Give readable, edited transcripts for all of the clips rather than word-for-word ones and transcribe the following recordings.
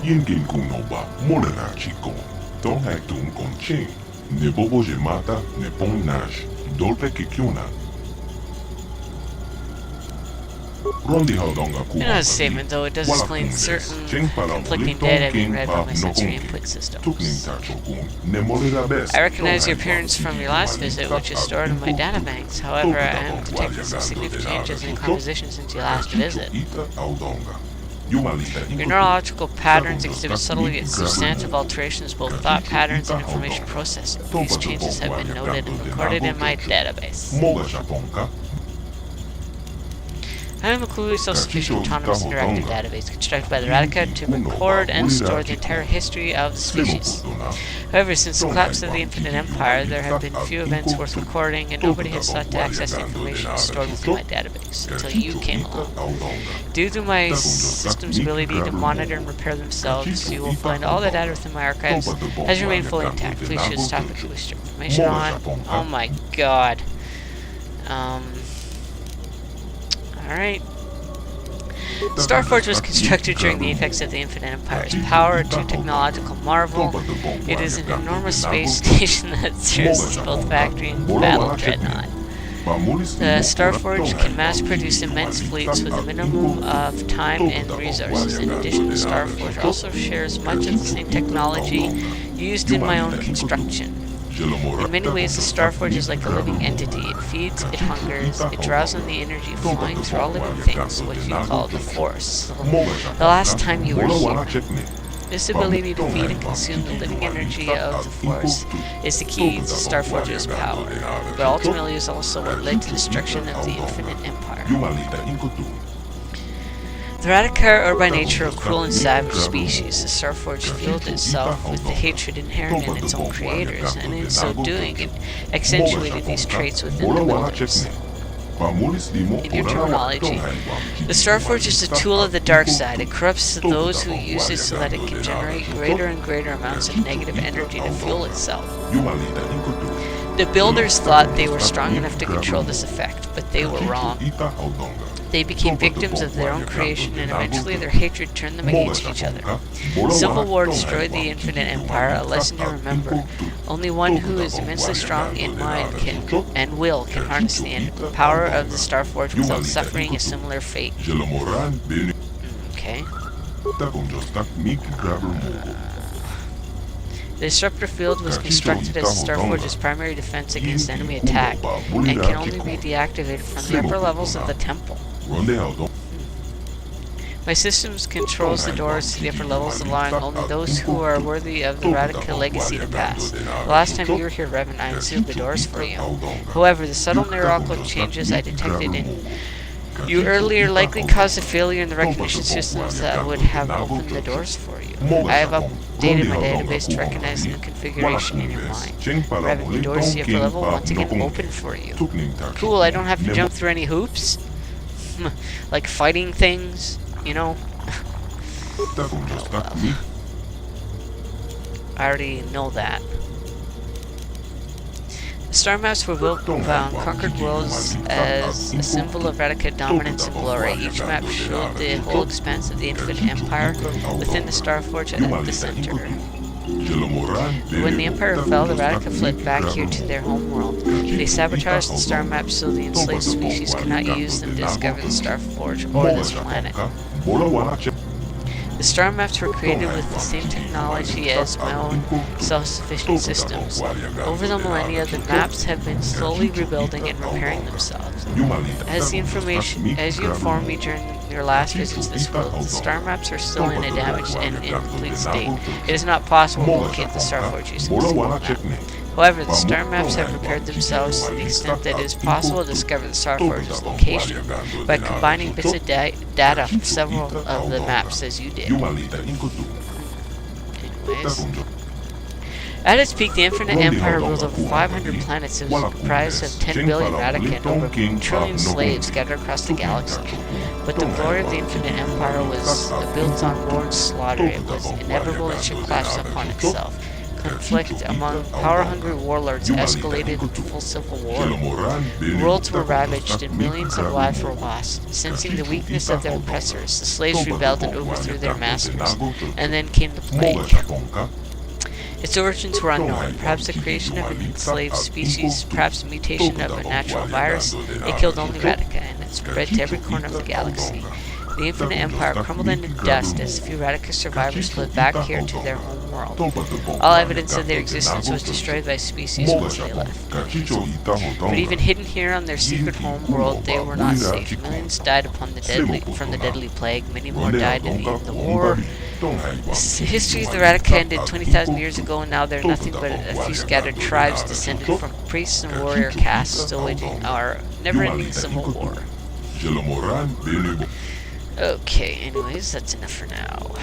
Yinkin kunoba molena chikon. Ton haktun konchen. Ne bobo jemata ne pon nash. Dolpe kikyuna. Rondi haudonga In a statement, though, it does explain certain conflicting data being read from my sensory input systems. I recognize your appearance from your last visit, which is stored in my databanks. However, I am detecting some significant changes in composition since your last visit. Your neurological patterns exhibit subtle yet substantive alterations, both thought patterns and information processing. These changes have been noted and recorded in my database. I am a completely self-sufficient, autonomous, interactive database constructed by the Radica to record and store the entire history of the species. However, since the collapse of the Infinite Empire, there have been few events worth recording, and nobody has sought to access the information stored within my database until you came along. Due to my system's ability to monitor and repair themselves, you will find all the data within my archives has remained fully intact. Please choose the topic you wish to information on. Oh my god. Alright. Starforge was constructed during the effects of the Infinite Empire's power, a true technological marvel. It is an enormous space station that serves both factory and battle dreadnought. The Starforge can mass-produce immense fleets with a minimum of time and resources. In addition, the Starforge also shares much of the same technology used in my own construction. In many ways, the Starforge is like a living entity. It feeds, it hungers, it draws on the energy flowing through all living things, what you call the Force. The last time you were here. This ability to feed and consume the living energy of the Force is the key to Starforge's power, but ultimately is also what led to the destruction of the Infinite Empire. The Radica are by nature a cruel and savage species. The Starforge fueled itself with the hatred inherent in its own creators, and in so doing, it accentuated these traits within the builders. In your terminology, the Starforge is a tool of the dark side. It corrupts those who use it so that it can generate greater and greater amounts of negative energy to fuel itself. The builders thought they were strong enough to control this effect, but they were wrong. They became victims of their own creation, and eventually their hatred turned them against each other. Civil War destroyed the Infinite Empire, a lesson to remember. Only one who is immensely strong in mind can and will can harness the power of the Starforge without suffering a similar fate. Okay. The disruptor field was constructed as the Starforge's primary defense against enemy attack, and can only be deactivated from the upper levels of the temple. My system controls the doors to the upper levels, allowing only those who are worthy of the Radica legacy to pass. The last time you were here, Revan, I unsealed the doors for you. However, the subtle neurological changes I detected in you earlier likely caused a failure in the recognition systems that would have opened the doors for you. I have updated my database to recognize the new configuration in your mind. Revan, the doors to the upper level once again open for you. Cool, I don't have to jump through any hoops. Like fighting things, you know. I already know that. The star maps were built on conquered worlds as a symbol of Radica dominance and glory. Each map showed the whole expanse of the Infinite Empire within the Starforge at the center. When the Empire fell, the Radica fled back here to their homeworld. They sabotaged the star maps so the enslaved species could not use them to discover the Starforge or this planet. The star maps were created with the same technology as my own self-sufficient systems. Over the millennia, the maps have been slowly rebuilding and repairing themselves. As you informed me during your last visit to this world, the star maps are still in a damaged and incomplete state. It is not possible to locate the Starforge using a single map. However, the star maps have repaired themselves to the extent that it is possible to discover the Starforge's location by combining bits of data from several of the maps as you did. Anyways. At its peak, the Infinite Empire ruled over 500 planets. It was comprised of 10 billion Radica and over a trillion slaves scattered across the galaxy. But the glory of the Infinite Empire was built on war and slaughter. It was inevitable it should collapse upon itself. conflict among power-hungry warlords escalated into full civil war. Worlds were ravaged and millions of lives were lost. Sensing the weakness of their oppressors, the slaves rebelled and overthrew their masters. And then came the plague. Its origins were unknown. Perhaps the creation of an enslaved species, perhaps a mutation of a natural virus. It killed only Radica, and it spread to every corner of the galaxy. The Infinite Empire crumbled into dust as a few Radica survivors fled back here to their home world. All evidence of their existence was destroyed by species once they left. But even hidden here on their secret home world, they were not safe. Millions died from the deadly plague. Many more died in the war. The history of the Radica ended 20,000 years ago, and now they're nothing but a few scattered tribes descended from priests and warrior castes still waging our never-ending civil war. Okay, anyways, that's enough for now.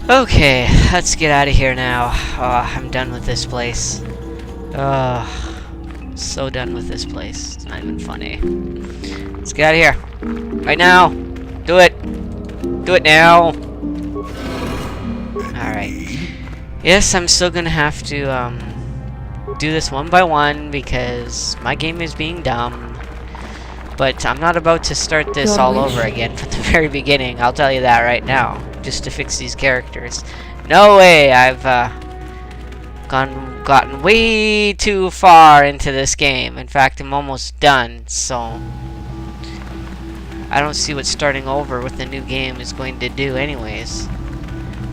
Okay, let's get out of here now. Oh, I'm done with this place. So done with this place. It's not even funny. Let's get out of here. Right now. Do it. Do it now. Alright. Yes, I'm still gonna have to, do this one by one because my game is being dumb. But I'm not about to start this all over again from the very beginning. I'll tell you that right now. Just to fix these characters. No way! I've gotten way too far into this game. In fact, I'm almost done. So I don't see what starting over with the new game is going to do anyways.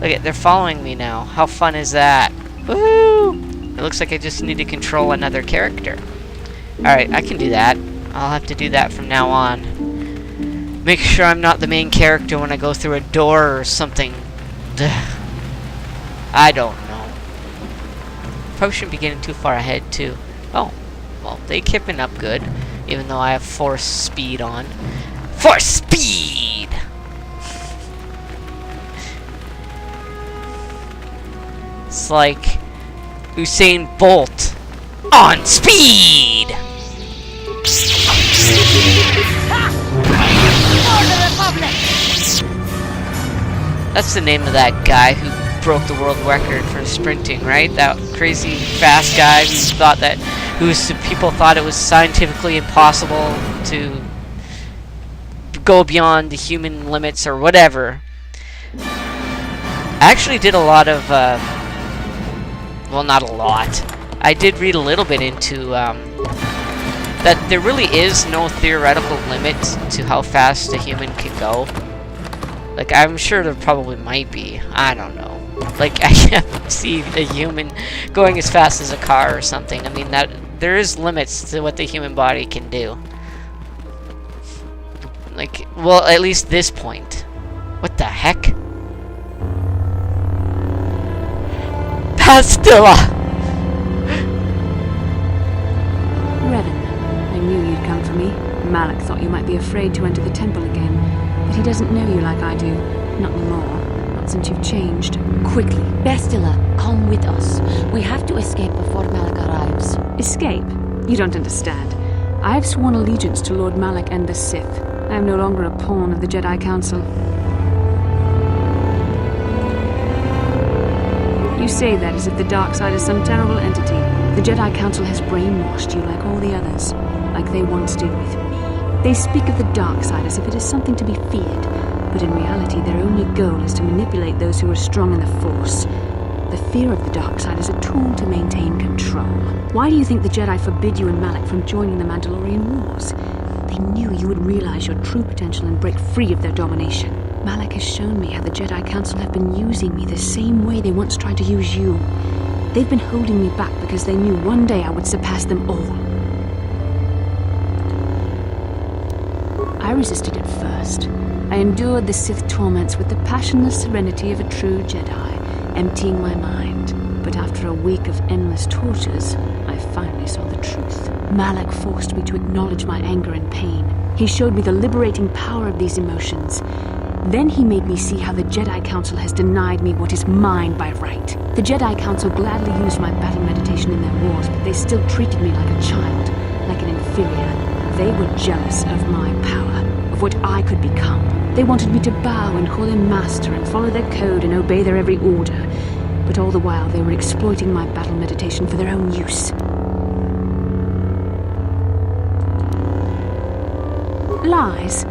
Look at, they're following me now. How fun is that? Woo! It looks like I just need to control another character. Alright, I can do that. I'll have to do that from now on. Make sure I'm not the main character when I go through a door or something. I don't know. Probably shouldn't be getting too far ahead, too. Oh, well, they keeping up good. Even though I have force speed on. Force speed! It's like Usain Bolt on speed! That's the name of that guy who broke the world record for sprinting, right? That crazy fast guy people thought it was scientifically impossible to go beyond the human limits or whatever. I actually did a lot of, well, not a lot. I did read a little bit into, that there really is no theoretical limit to how fast a human can go. Like, I'm sure there probably might be. I don't know. Like, I can't see a human going as fast as a car or something. I mean, that there is limits to what the human body can do. Like, well, at least this point. What the heck? Pastilla! Revan, I knew you'd come for me. Malak thought you might be afraid to enter the temple again. But he doesn't know you like I do. Not anymore. Not since you've changed. Quickly. Bastila, come with us. We have to escape before Malak arrives. Escape? You don't understand. I have sworn allegiance to Lord Malak and the Sith. I am no longer a pawn of the Jedi Council. You say that as if the dark side is some terrible entity. The Jedi Council has brainwashed you like all the others. Like they once did with me. They speak of the dark side as if it is something to be feared, but in reality their only goal is to manipulate those who are strong in the Force. The fear of the dark side is a tool to maintain control. Why do you think the Jedi forbid you and Malak from joining the Mandalorian Wars? They knew you would realize your true potential and break free of their domination. Malak has shown me how the Jedi Council have been using me the same way they once tried to use you. They've been holding me back because they knew one day I would surpass them all. I resisted at first. I endured the Sith torments with the passionless serenity of a true Jedi, emptying my mind. But after a week of endless tortures, I finally saw the truth. Malak forced me to acknowledge my anger and pain. He showed me the liberating power of these emotions. Then he made me see how the Jedi Council has denied me what is mine by right. The Jedi Council gladly used my battle meditation in their wars, but they still treated me like a child, like an inferior. They were jealous of my power, of what I could become. They wanted me to bow and call them master and follow their code and obey their every order. But all the while they were exploiting my battle meditation for their own use. Lies?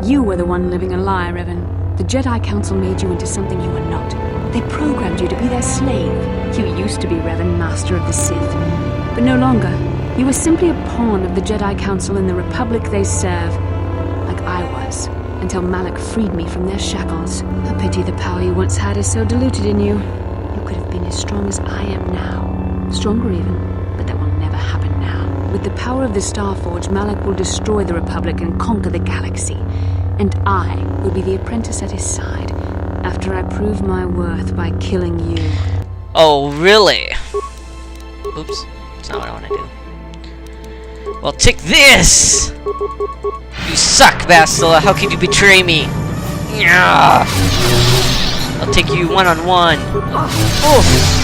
You were the one living a lie, Revan. The Jedi Council made you into something you were not. They programmed you to be their slave. You used to be Revan, Master of the Sith. But no longer. You were simply a pawn of the Jedi Council in the Republic they serve. Like I was, until Malak freed me from their shackles. A pity the power you once had is so diluted in you. You could have been as strong as I am now. Stronger even, but that will never happen now. With the power of the Starforge, Malak will destroy the Republic and conquer the galaxy. And I will be the apprentice at his side, after I prove my worth by killing you. Oh, really? Oops. That's not what I want to do. Well, take this! You suck, Bastila. How could you betray me? I'll take you one-on-one. Oh!